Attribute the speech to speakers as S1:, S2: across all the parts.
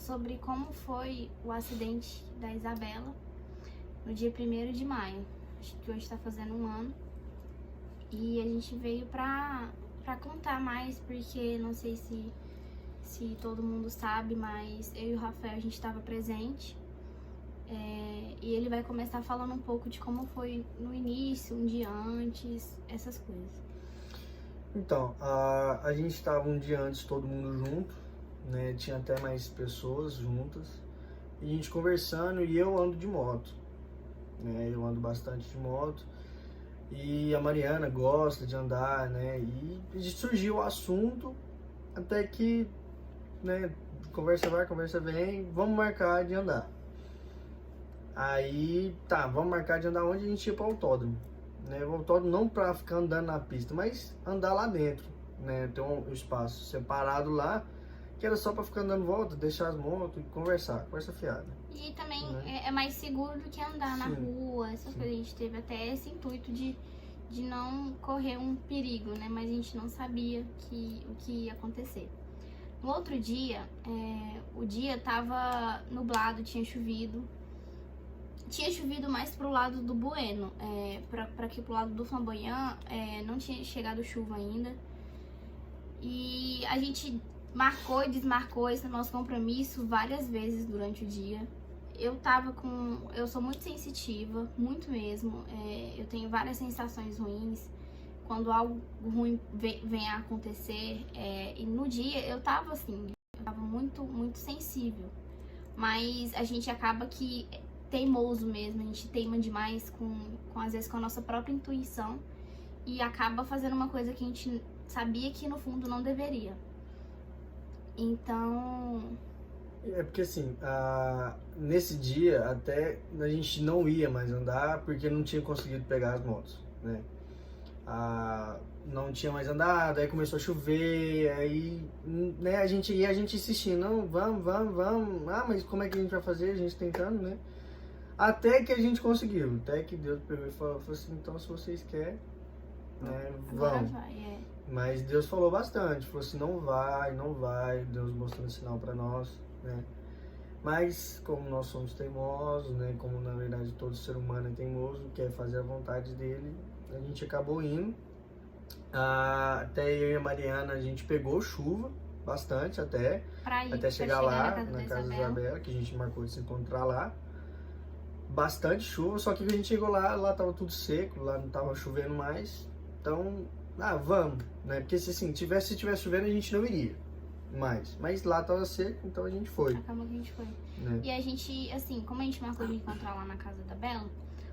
S1: sobre como foi o acidente da Isabela no dia 1º de maio, acho que hoje está fazendo um ano. E a gente veio pra contar mais, porque não sei se todo mundo sabe, mas eu e o Rafael, a gente estava presente. E ele vai começar falando um pouco de como foi no início, um dia antes, essas coisas.
S2: Então, a gente estava um dia antes todo mundo junto, né? Tinha até mais pessoas juntas. E a gente conversando, e eu ando de moto, né? Eu ando bastante de moto. E a Mariana gosta de andar, né? E surgiu o assunto, até que, né? Conversa vai, conversa vem, vamos marcar de andar. Aí, tá, vamos marcar de andar onde? A gente ia pro autódromo, né? O autódromo não pra ficar andando na pista, mas andar lá dentro, né? Tem um espaço separado lá, que era só pra ficar andando volta, deixar as motos e conversar, conversa fiada.
S1: E também
S2: Né?
S1: é mais seguro do que andar na rua, essas coisas. A gente teve até esse intuito de não correr um perigo, né? Mas a gente não sabia o que ia acontecer. No outro dia, o dia tava nublado, tinha chovido. Tinha chovido mais pro lado do Bueno, pra aqui pro lado do Flamboyant, não tinha chegado chuva ainda. E a gente marcou e desmarcou esse nosso compromisso várias vezes durante o dia. Eu sou muito sensitiva, muito mesmo. Eu tenho várias sensações ruins quando algo ruim vem a acontecer. E no dia eu tava assim, eu tava muito, muito sensível. Mas a gente acaba que teimoso mesmo, a gente teima demais às vezes com a nossa própria intuição e acaba fazendo uma coisa que a gente sabia que no fundo não deveria. Então...
S2: É porque assim, nesse dia até a gente não ia mais andar porque não tinha conseguido pegar as motos, né? Não tinha mais andado, aí começou a chover, aí, né, a gente insistindo, não, vamos, mas como é que a gente vai fazer? A gente tentando, né? Até que a gente conseguiu, até que Deus pegou e falou assim, então se vocês querem, né,
S1: agora
S2: vão.
S1: vai,
S2: Mas Deus falou bastante, falou assim, não vai, Deus mostrando sinal pra nós, né? Mas como nós somos teimosos, né, como na verdade todo ser humano é teimoso, quer fazer a vontade dele, a gente acabou indo. Até eu e a Mariana, a gente pegou chuva, bastante até chegar lá na casa da Isabela, que a gente marcou de se encontrar lá. Bastante chuva, só que a gente chegou lá tava tudo seco, lá não tava chovendo mais. Então, vamos, né? Porque se assim, se tivesse chovendo a gente não iria mais. Mas lá tava seco, então a gente foi.
S1: Acabou que a gente foi.
S2: Né?
S1: E a gente, assim, como a gente marcou de encontrar lá na casa da Bela,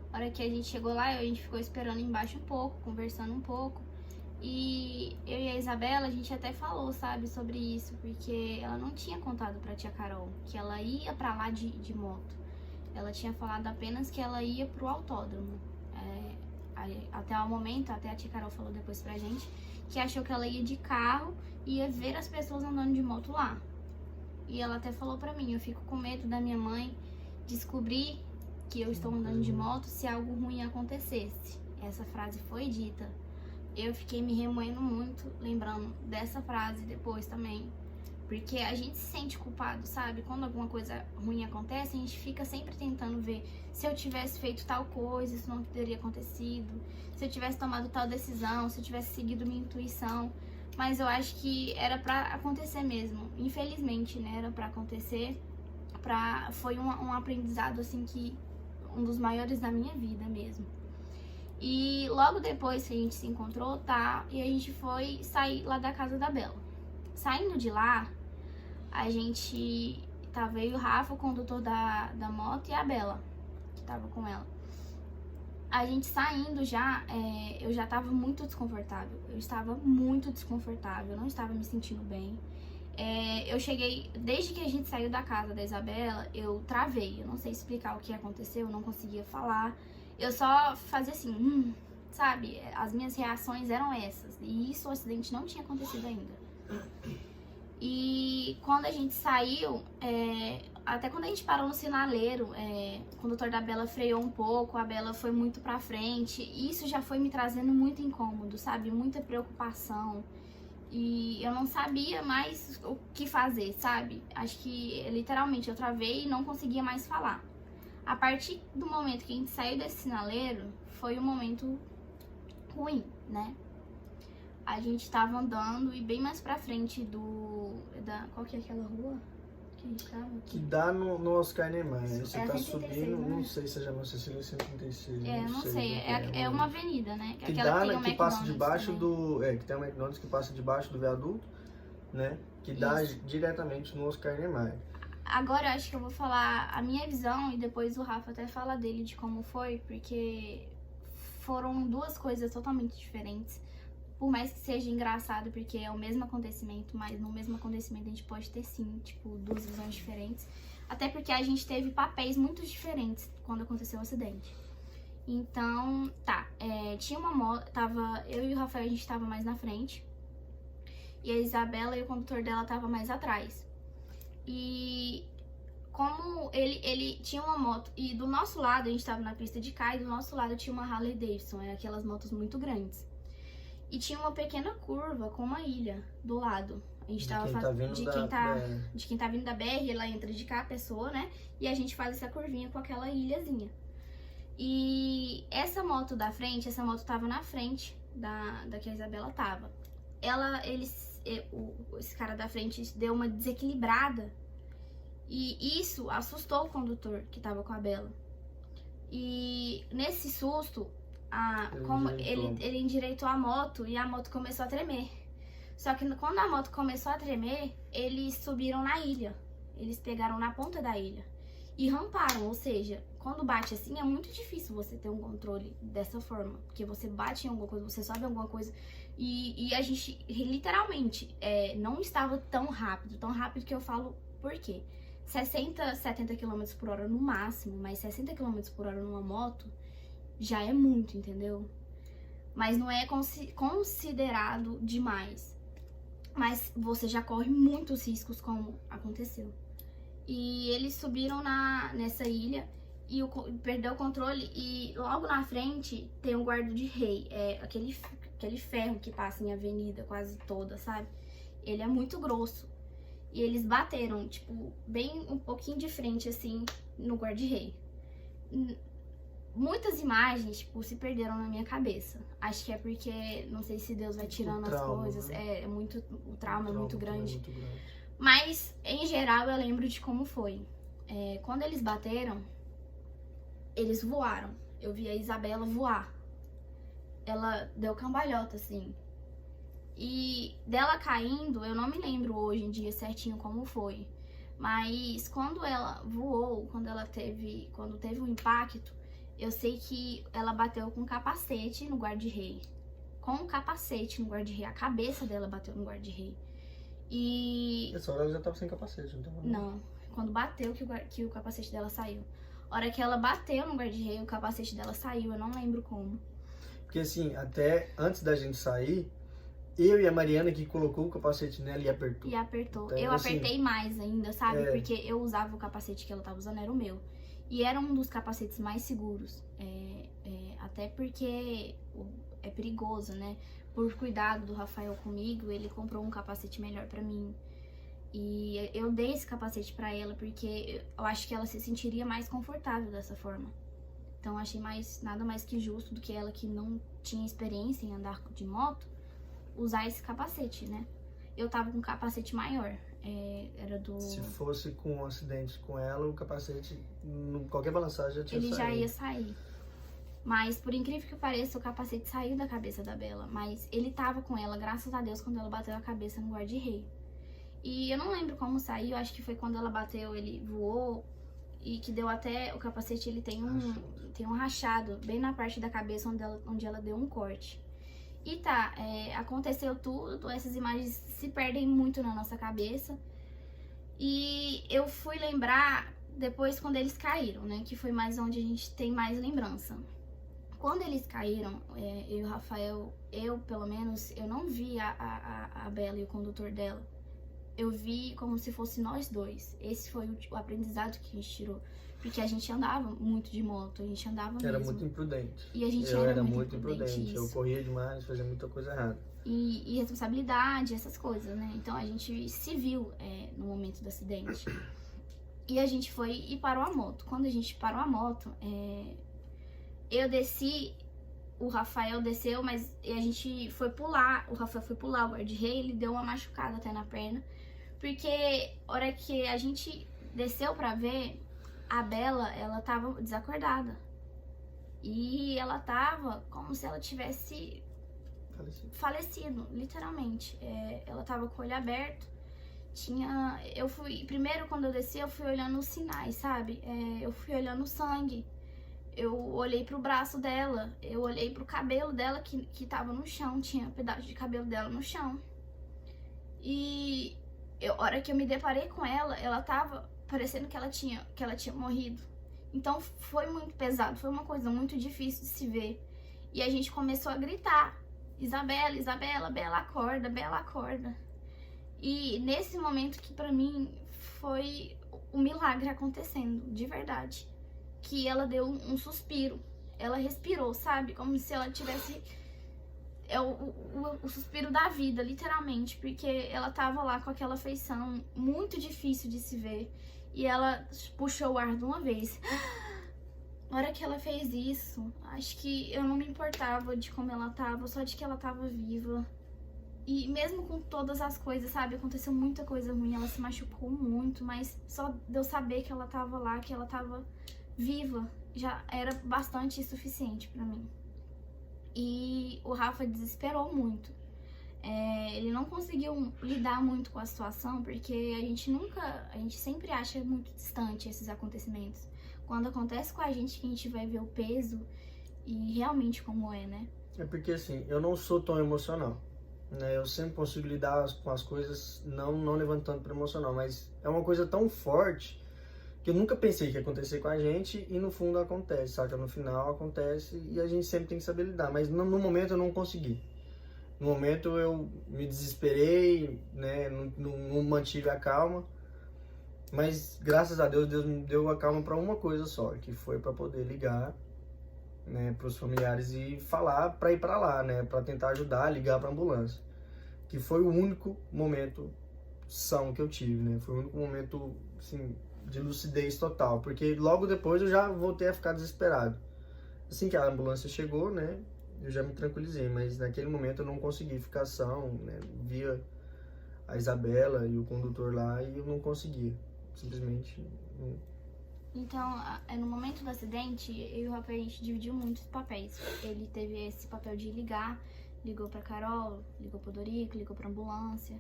S1: na hora que a gente chegou lá, a gente ficou esperando embaixo um pouco, conversando um pouco. E eu e a Isabela, a gente até falou, sabe, sobre isso, porque ela não tinha contado pra tia Carol que ela ia pra lá de moto. Ela tinha falado apenas que ela ia pro autódromo. Até o momento, até a tia Carol falou depois pra gente, que achou que ela ia de carro e ia ver as pessoas andando de moto lá. E ela até falou pra mim, eu fico com medo da minha mãe descobrir que eu estou andando de moto se algo ruim acontecesse. Essa frase foi dita. Eu fiquei me remoendo muito, lembrando dessa frase depois também. Porque a gente se sente culpado, sabe? Quando alguma coisa ruim acontece, a gente fica sempre tentando ver se eu tivesse feito tal coisa, isso não teria acontecido. Se eu tivesse tomado tal decisão, se eu tivesse seguido minha intuição. Mas eu acho que era pra acontecer mesmo. Infelizmente, né? Era pra acontecer. Foi um aprendizado, assim, um dos maiores da minha vida mesmo. E logo depois que a gente se encontrou, tá? E a gente foi sair lá da casa da Bela. Saindo de lá, a gente tava eu e o Rafa, o condutor da moto, e a Bela, que tava com ela. A gente saindo já, eu já tava muito desconfortável. Eu estava muito desconfortável, eu não estava me sentindo bem. Eu cheguei, desde que a gente saiu da casa da Isabela, eu travei. Eu não sei explicar o que aconteceu, eu não conseguia falar. Eu só fazia assim, sabe? As minhas reações eram essas. E isso, o acidente não tinha acontecido ainda. E quando a gente saiu, até quando a gente parou no sinaleiro, o condutor da Bela freou um pouco, a Bela foi muito pra frente. E isso já foi me trazendo muito incômodo, sabe? Muita preocupação. E eu não sabia mais o que fazer, sabe? Acho que literalmente eu travei e não conseguia mais falar. A partir do momento que a gente saiu desse sinaleiro, foi um momento ruim, né? A gente tava andando e bem mais pra frente qual que é aquela rua que a gente tava?
S2: Que dá no Oscar Niemeyer. Você
S1: É
S2: tá
S1: 136,
S2: subindo,
S1: né?
S2: não sei se é Janela Cecília 136.
S1: Não sei. É uma avenida, né?
S2: Que
S1: Aquela
S2: dá,
S1: tem o
S2: que passa
S1: McDonald's
S2: debaixo
S1: também.
S2: que tem o McDonald's que passa debaixo do viaduto, né? Que dá diretamente no Oscar Niemeyer.
S1: Agora eu acho que eu vou falar a minha visão e depois o Rafa até fala dele de como foi, porque foram duas coisas totalmente diferentes. Por mais que seja engraçado, porque é o mesmo acontecimento, mas no mesmo acontecimento a gente pode ter sim, tipo, duas visões diferentes. Até porque a gente teve papéis muito diferentes quando aconteceu o acidente. Então, tinha uma moto, eu e o Rafael, a gente tava mais na frente. E a Isabela e o condutor dela tava mais atrás. E como ele tinha uma moto, e do nosso lado, a gente tava na pista de cá, e do nosso lado tinha uma Harley Davidson, aquelas motos muito grandes. E tinha uma pequena curva com uma ilha do lado. A gente tava de quem tá vindo da BR, ela entra de cá, a pessoa, né? E a gente faz essa curvinha com aquela ilhazinha. E essa moto da frente, essa moto tava na frente da que a Isabela tava. Esse cara da frente deu uma desequilibrada. E isso assustou o condutor que tava com a Bela. E nesse susto, ele endireitou a moto e a moto começou a tremer. Só que quando a moto começou a tremer, eles subiram na ilha. Eles pegaram na ponta da ilha e ramparam, ou seja, quando bate assim é muito difícil você ter um controle dessa forma, porque você bate em alguma coisa, você sobe em alguma coisa e a gente literalmente não estava tão rápido que eu falo por quê? 60, 70 km por hora no máximo, mas 60 km por hora numa moto já é muito, entendeu? Mas não é considerado demais. Mas você já corre muitos riscos, como aconteceu. E eles subiram nessa ilha e perdeu o controle. E logo na frente tem um guarda de rei. É aquele ferro que passa em avenida quase toda, sabe? Ele é muito grosso. E eles bateram, tipo, bem um pouquinho de frente, assim, no guarda de rei. Muitas imagens, tipo, se perderam na minha cabeça. Acho que é porque, não sei se Deus vai tirando as coisas. Né? O trauma é muito grande. Mas, em geral, eu lembro de como foi. Quando eles bateram, eles voaram. Eu vi a Isabela voar. Ela deu cambalhota, assim. E dela caindo, eu não me lembro hoje em dia certinho como foi. Mas quando ela voou, quando teve um impacto, eu sei que ela bateu com capacete no guarda-rei. Com um capacete no guarda-rei. A cabeça dela bateu no guarda-rei. E...
S2: Essa hora ela já tava sem capacete, então...
S1: Não. Quando bateu que o capacete dela saiu. A hora que ela bateu no guarda-rei, o capacete dela saiu. Eu não lembro como.
S2: Porque assim, até antes da gente sair, eu e a Mariana que colocou o capacete nela e apertou.
S1: Então, eu apertei mais ainda, sabe? Porque eu usava o capacete que ela tava usando, era o meu. E era um dos capacetes mais seguros. Até porque é perigoso, né? Por cuidado do Rafael comigo, ele comprou um capacete melhor pra mim. E eu dei esse capacete pra ela porque eu acho que ela se sentiria mais confortável dessa forma. Então achei nada mais que justo do que ela, que não tinha experiência em andar de moto, usar esse capacete, né? Eu tava com um capacete maior. Era do...
S2: Se fosse com um acidente com ela, o capacete, qualquer balançagem já tinha saído.
S1: Ele já ia sair. Mas, por incrível que pareça, o capacete saiu da cabeça da Bela. Mas ele tava com ela, graças a Deus, quando ela bateu a cabeça no guarda-rei. E eu não lembro como saiu, acho que foi quando ela bateu, ele voou. E que deu até... O capacete, ele tem um rachado bem na parte da cabeça onde ela deu um corte. E aconteceu tudo, essas imagens se perdem muito na nossa cabeça. E eu fui lembrar depois quando eles caíram, né? Que foi mais onde a gente tem mais lembrança. Quando eles caíram, eu e o Rafael, pelo menos, eu não vi a Bela e o condutor dela. eu vi como se fosse nós dois. Esse foi o aprendizado que a gente tirou. Porque a gente andava muito de moto, a gente andava
S2: Era
S1: mesmo.
S2: muito imprudente.
S1: E a gente
S2: Eu era
S1: muito
S2: imprudente. Eu
S1: isso.
S2: corria demais, fazia muita coisa errada.
S1: E responsabilidade, essas coisas, né? Então a gente se viu no momento do acidente. E a gente foi e parou a moto. Quando a gente parou a moto, eu desci, o Rafael desceu, mas a gente foi pular. O Rafael foi pular, o guarda-rei, ele deu uma machucada até na perna. Porque a hora que a gente desceu pra ver, a Bela, ela tava desacordada. E ela tava como se ela tivesse falecido, literalmente. Ela tava com o olho aberto. Primeiro quando eu desci, eu fui olhando os sinais, sabe? Eu fui olhando o sangue. Eu olhei pro braço dela, eu olhei pro cabelo dela que tava no chão, tinha um pedaço de cabelo dela no chão. E a hora que eu me deparei com ela, ela tava parecendo que ela tinha morrido. Então foi muito pesado, foi uma coisa muito difícil de se ver. E a gente começou a gritar: Isabela, Isabela, Bela acorda, Bela acorda. E nesse momento que pra mim foi o milagre acontecendo, de verdade. Que ela deu um suspiro, ela respirou, sabe? Como se ela tivesse o suspiro da vida, literalmente. Porque ela tava lá com aquela feição muito difícil de se ver. E ela puxou o ar de uma vez. Na hora que ela fez isso, acho que eu não me importava de como ela tava, só de que ela tava viva. E mesmo com todas as coisas, sabe? Aconteceu muita coisa ruim, ela se machucou muito, mas só de eu saber que ela tava lá, que ela tava viva, já era bastante suficiente pra mim. E o Rafa desesperou muito. Ele não conseguiu lidar muito com a situação, porque a gente sempre acha muito distante esses acontecimentos. Quando acontece com a gente, que a gente vai ver o peso e realmente como é, né?
S2: É porque assim, eu não sou tão emocional, né? Eu sempre consigo lidar com as coisas não levantando para emocional, mas é uma coisa tão forte que eu nunca pensei que ia acontecer com a gente e no fundo acontece, saca? No final acontece e a gente sempre tem que saber lidar, mas no momento eu não consegui. No momento eu me desesperei, né? Não mantive a calma, mas graças a Deus, Deus me deu a calma para uma coisa só, que foi para poder ligar, né, para os familiares e falar para ir para lá, né, para tentar ajudar, ligar para ambulância, que foi o único momento são que eu tive, né? Foi o único momento, assim, de lucidez total, porque logo depois eu já voltei a ficar desesperado. Assim que a ambulância chegou, né, eu já me tranquilizei, mas naquele momento eu não consegui ficar são, né, via a Isabela e o condutor lá e eu não conseguia, simplesmente não.
S1: Então, no momento do acidente, eu e o Rafael, a gente dividiu muitos papéis. Ele teve esse papel de ligar, ligou pra Carol, ligou pro Dorico, ligou pra ambulância,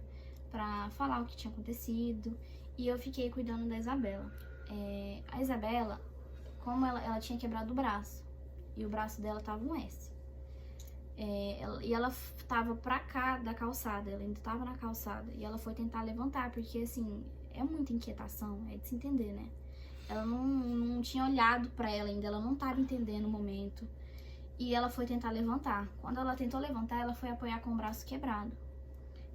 S1: pra falar o que tinha acontecido. E eu fiquei cuidando da Isabela. A Isabela, como ela tinha quebrado o braço, e o braço dela tava um S. E ela tava pra cá da calçada, ela ainda tava na calçada. E ela foi tentar levantar, porque assim, é muita inquietação, é de se entender, né? Ela não tinha olhado pra ela ainda, ela não tava entendendo o momento. E ela foi tentar levantar. Quando ela tentou levantar, ela foi apoiar com o braço quebrado.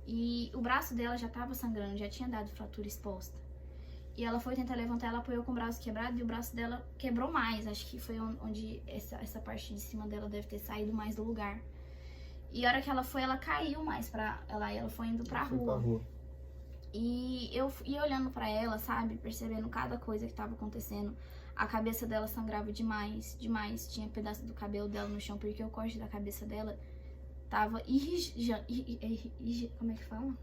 S1: E o braço dela já tava sangrando, já tinha dado fratura exposta. E ela foi tentar levantar, ela apoiou com o braço quebrado e o braço dela quebrou mais. Acho que foi onde essa parte de cima dela deve ter saído mais do lugar. E a hora que ela foi, ela caiu mais pra ela, e ela foi indo pra rua. E eu ia olhando pra ela, sabe, percebendo cada coisa que tava acontecendo. A cabeça dela sangrava demais, demais. Tinha pedaço do cabelo dela no chão, porque o corte da cabeça dela tava como é que fala?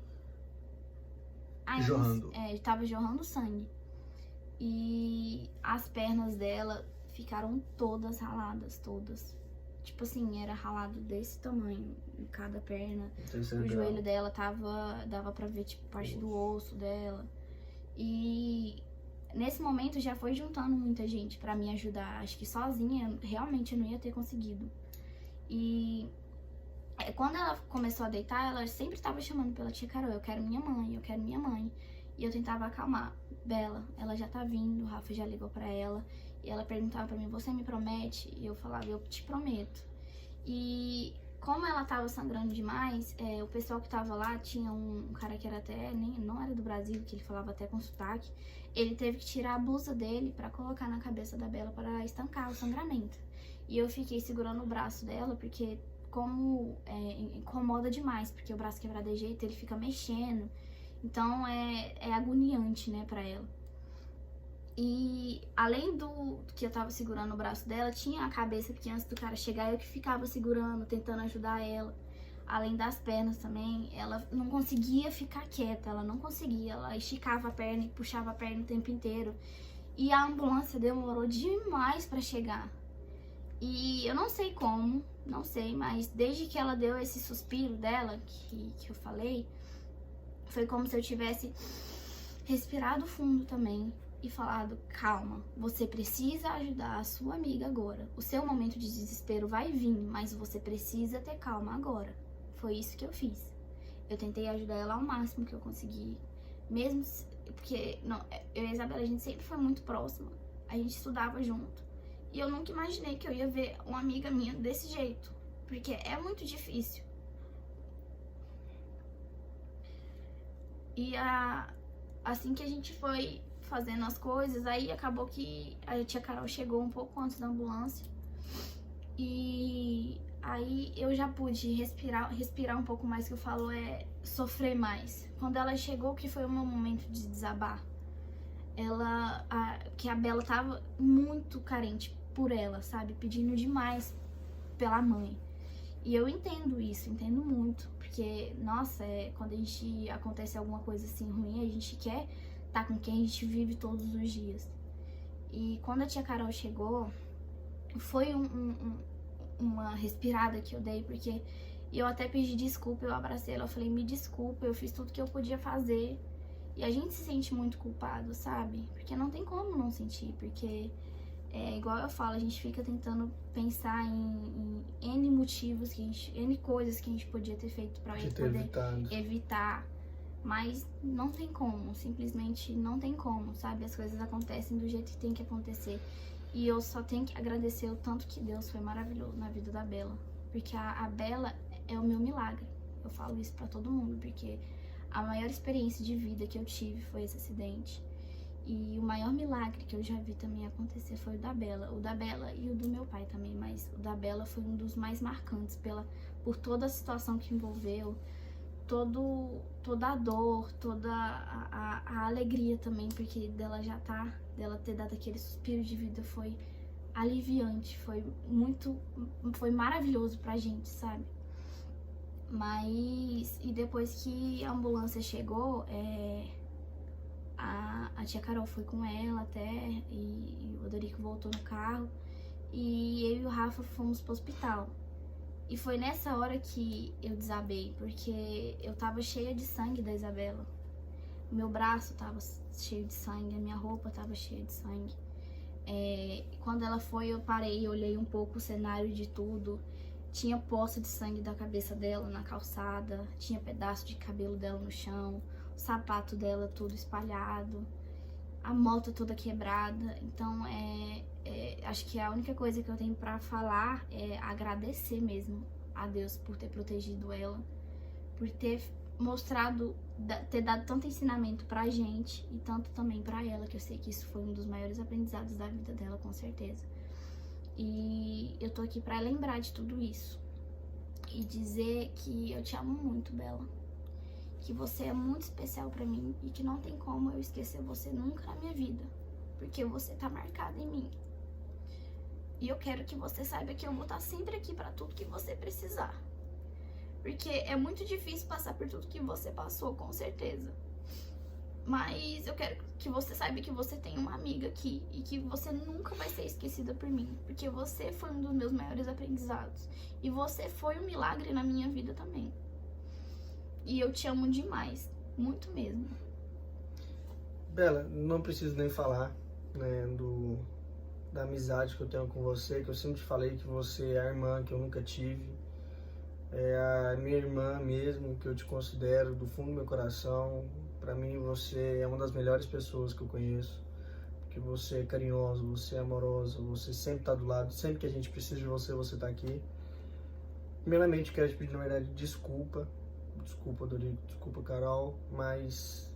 S2: Jorrando.
S1: Tava jorrando sangue. E as pernas dela ficaram todas raladas, todas. Tipo assim, era ralado desse tamanho em cada perna. O joelho dela dava pra ver, tipo, parte do osso dela. E nesse momento já foi juntando muita gente pra me ajudar. Acho que sozinha, realmente, eu não ia ter conseguido. E quando ela começou a deitar, ela sempre tava chamando pela tia Carol: eu quero minha mãe, eu quero minha mãe. E eu tentava acalmar. Bela, ela já tá vindo, o Rafa já ligou pra ela. E ela perguntava pra mim: você me promete? E eu falava: eu te prometo. E como ela tava sangrando demais, o pessoal que tava lá, tinha um cara que era até, não era do Brasil, que ele falava até com sotaque, ele teve que tirar a blusa dele pra colocar na cabeça da Bela para estancar o sangramento. E eu fiquei segurando o braço dela, porque como incomoda demais, porque o braço quebrado de jeito, ele fica mexendo, então é agoniante, né, pra ela. E além do que eu tava segurando o braço dela, tinha a cabeça, porque antes do cara chegar eu que ficava segurando, tentando ajudar ela. Além das pernas também, ela não conseguia ficar quieta, ela não conseguia, ela esticava a perna e puxava a perna o tempo inteiro. E a ambulância demorou demais pra chegar. E eu não sei como, não sei, mas desde que ela deu esse suspiro dela, que eu falei, foi como se eu tivesse respirado fundo também e falado: calma, você precisa ajudar a sua amiga agora. O seu momento de desespero vai vir, mas você precisa ter calma agora. Foi isso que eu fiz. Eu tentei ajudar ela ao máximo que eu consegui, mesmo porque eu e a Isabela, a gente sempre foi muito próxima, a gente estudava junto. E eu nunca imaginei que eu ia ver uma amiga minha desse jeito, porque é muito difícil. E assim que a gente foi fazendo as coisas, aí acabou que a tia Carol chegou um pouco antes da ambulância. E aí eu já pude respirar um pouco mais, que eu falo sofrer mais. Quando ela chegou, que foi o meu momento de desabar, que a Bela tava muito carente por ela, sabe? Pedindo demais pela mãe. E eu entendo isso, entendo muito, porque, nossa, quando acontece alguma coisa assim ruim, a gente quer estar com quem a gente vive todos os dias. E quando a tia Carol chegou, foi uma respirada que eu dei, porque eu até pedi desculpa, eu abracei ela, eu falei: me desculpa, eu fiz tudo que eu podia fazer. E a gente se sente muito culpado, sabe? Porque não tem como não sentir, porque igual eu falo, a gente fica tentando pensar em N motivos, N coisas que a gente podia ter feito pra poder evitar. Mas não tem como, simplesmente não tem como, sabe? As coisas acontecem do jeito que tem que acontecer. E eu só tenho que agradecer o tanto que Deus foi maravilhoso na vida da Bela. Porque a Bela é o meu milagre. Eu falo isso pra todo mundo, porque a maior experiência de vida que eu tive foi esse acidente. E o maior milagre que eu já vi também acontecer foi o da Bela. O da Bela e o do meu pai também, mas o da Bela foi um dos mais marcantes por toda a situação que envolveu, toda a dor, toda a alegria também, porque dela ter dado aquele suspiro de vida foi aliviante, foi maravilhoso pra gente, sabe? Mas, e depois que a ambulância chegou, a tia Carol foi com ela até, e o Odorico voltou no carro, e eu e o Rafa fomos pro hospital. E foi nessa hora que eu desabei, porque eu tava cheia de sangue da Isabela. O meu braço tava cheio de sangue, a minha roupa tava cheia de sangue. Quando ela foi, eu parei e olhei um pouco o cenário de tudo. Tinha poça de sangue da cabeça dela na calçada, tinha pedaço de cabelo dela no chão, o sapato dela todo espalhado, a moto toda quebrada. Então, acho que a única coisa que eu tenho pra falar é agradecer mesmo a Deus por ter protegido ela, por ter mostrado, ter dado tanto ensinamento pra gente e tanto também pra ela, que eu sei que isso foi um dos maiores aprendizados da vida dela, com certeza. E eu tô aqui pra lembrar de tudo isso e dizer que eu te amo muito, Bela, que você é muito especial pra mim e que não tem como eu esquecer você nunca na minha vida, porque você tá marcada em mim. E eu quero que você saiba que eu vou estar sempre aqui pra tudo que você precisar. Porque é muito difícil passar por tudo que você passou, com certeza. Mas eu quero que você saiba que você tem uma amiga aqui e que você nunca vai ser esquecida por mim. Porque você foi um dos meus maiores aprendizados. E você foi um milagre na minha vida também. E eu te amo demais, muito mesmo.
S2: Bela, não preciso nem falar, né, da amizade que eu tenho com você, que eu sempre falei que você é a irmã que eu nunca tive. É a minha irmã mesmo, que eu te considero do fundo do meu coração. Pra mim, você é uma das melhores pessoas que eu conheço, porque você é carinhosa, você é amorosa, você sempre tá do lado, sempre que a gente precisa de você, você tá aqui. Primeiramente, quero te pedir, na verdade, desculpa. Desculpa, Dorico, desculpa, Carol, mas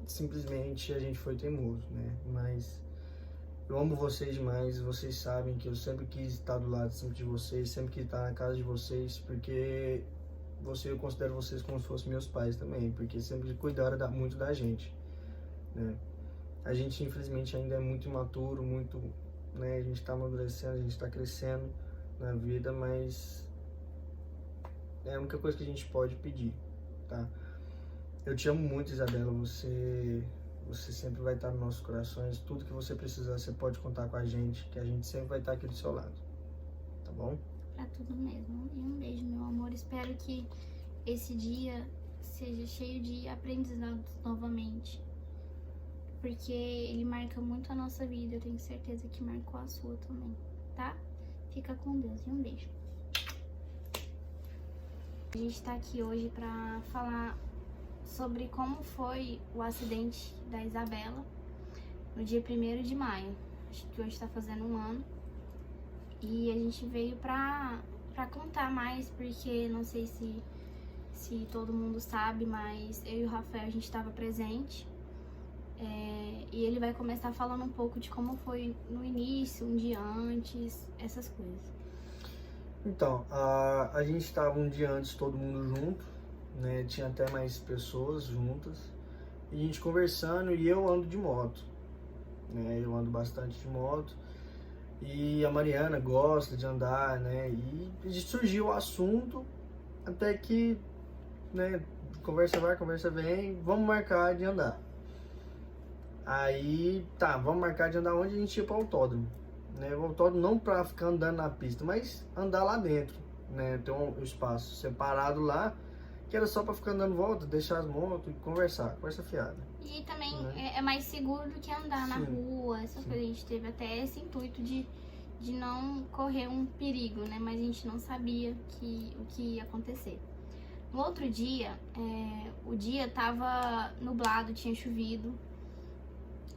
S2: simplesmente a gente foi teimoso, né? Mas eu amo vocês demais, vocês sabem que eu sempre quis estar do lado sempre de vocês, sempre quis estar na casa de vocês, porque eu considero vocês como se fossem meus pais também, porque sempre cuidaram muito da gente, né? A gente, infelizmente, ainda é muito imaturo, muito, né? A gente tá amadurecendo, a gente tá crescendo na vida, mas é a única coisa que a gente pode pedir, tá? Eu te amo muito, Isabela, você sempre vai estar nos nossos corações, tudo que você precisar, você pode contar com a gente, que a gente sempre vai estar aqui do seu lado, tá bom?
S1: Pra tudo mesmo. E um beijo, meu amor. Espero que esse dia seja cheio de aprendizados novamente. Porque ele marca muito a nossa vida. Eu tenho certeza que marcou a sua também, tá? Fica com Deus e um beijo. A gente tá aqui hoje pra falar sobre como foi o acidente da Isabela no dia 1º de maio. Acho que hoje tá fazendo um ano. E a gente veio pra contar mais, porque não sei se todo mundo sabe, mas eu e o Rafael, a gente tava presente. E ele vai começar falando um pouco de como foi no início, um dia antes, essas coisas.
S2: Então, a gente estava um dia antes todo mundo junto, né? Tinha até mais pessoas juntas. E a gente conversando, e eu ando de moto, né? Eu ando bastante de moto. E a Mariana gosta de andar, né? E surgiu o assunto, até que, né? Conversa vai, conversa vem, vamos marcar de andar. Aí, tá, vamos marcar de andar onde? A gente ia pro autódromo, né? O autódromo não pra ficar andando na pista, mas andar lá dentro, né? Tem um espaço separado lá, que era só pra ficar andando volta, deixar as motos e conversar, conversa fiada.
S1: E também
S2: Né?
S1: é mais seguro do que andar na
S2: Sim.
S1: rua, essas coisas. A gente teve até esse intuito de não correr um perigo, né? Mas a gente não sabia o que ia acontecer. No outro dia, o dia tava nublado, tinha chovido.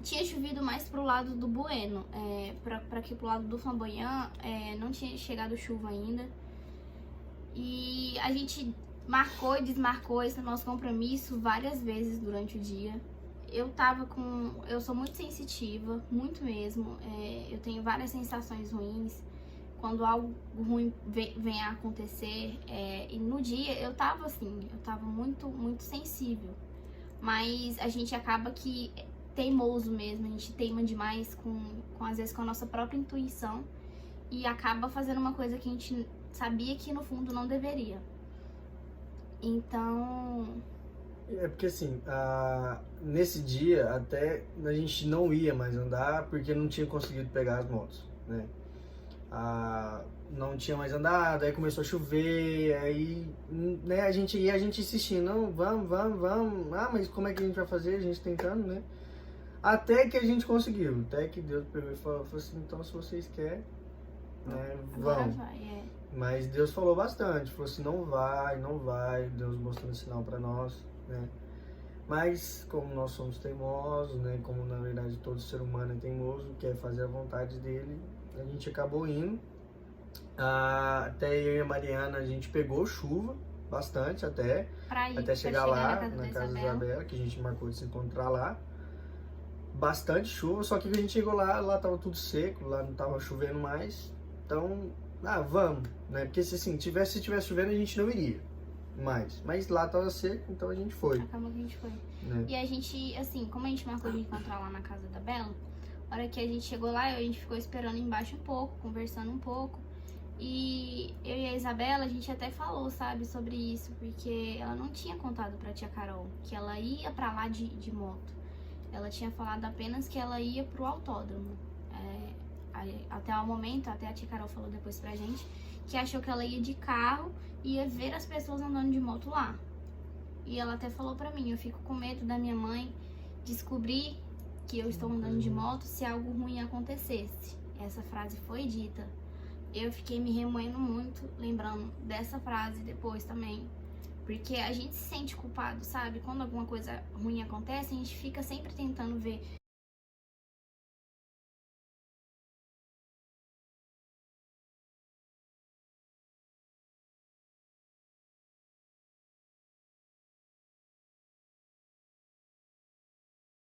S1: Tinha chovido mais pro lado do Bueno, pra aqui pro lado do Flamboyant, não tinha chegado chuva ainda. E a gente marcou e desmarcou esse nosso compromisso várias vezes durante o dia. Eu sou muito sensitiva, muito mesmo. Eu tenho várias sensações ruins quando algo ruim vem a acontecer. E no dia eu tava assim, eu tava muito, muito sensível. Mas a gente acaba que teimoso mesmo, a gente teima demais às vezes com a nossa própria intuição e acaba fazendo uma coisa que a gente sabia que no fundo não deveria. Então...
S2: É porque assim, nesse dia até a gente não ia mais andar porque não tinha conseguido pegar as motos, né? Não tinha mais andado, aí começou a chover, aí, né, a gente insistindo, não, vamos, mas como é que a gente vai fazer? A gente tentando, né? Até que a gente conseguiu, até que Deus pegou e falou assim, então se vocês querem, né, vão.
S1: Vai,
S2: Mas Deus falou bastante, falou assim, não vai, Deus mostrando sinal pra nós, né? Mas como nós somos teimosos, né, como na verdade todo ser humano é teimoso, quer fazer a vontade dele, a gente acabou indo. Até eu e a Mariana, a gente pegou chuva, bastante até chegar lá na casa da Isabela, que a gente marcou de se encontrar lá. Bastante chuva, só que a gente chegou lá tava tudo seco, lá não tava chovendo mais. Então, vamos, né? Porque se tivesse chovendo a gente não iria mais. Mas lá tava seco, então a gente foi.
S1: Acabou que a gente foi.
S2: Né?
S1: E a gente, assim, como a gente marcou de encontrar lá na casa da Bela, a hora que a gente chegou lá, a gente ficou esperando embaixo um pouco, conversando um pouco. E eu e a Isabela, a gente até falou, sabe, sobre isso, porque ela não tinha contado pra tia Carol que ela ia pra lá de moto. Ela tinha falado apenas que ela ia pro autódromo. Até o momento, até a tia Carol falou depois pra gente, que achou que ela ia de carro e ia ver as pessoas andando de moto lá. E ela até falou pra mim, eu fico com medo da minha mãe descobrir que eu estou andando de moto se algo ruim acontecesse. Essa frase foi dita. Eu fiquei me remoendo muito, lembrando dessa frase depois também. Porque a gente se sente culpado, sabe? Quando alguma coisa ruim acontece, a gente fica sempre tentando ver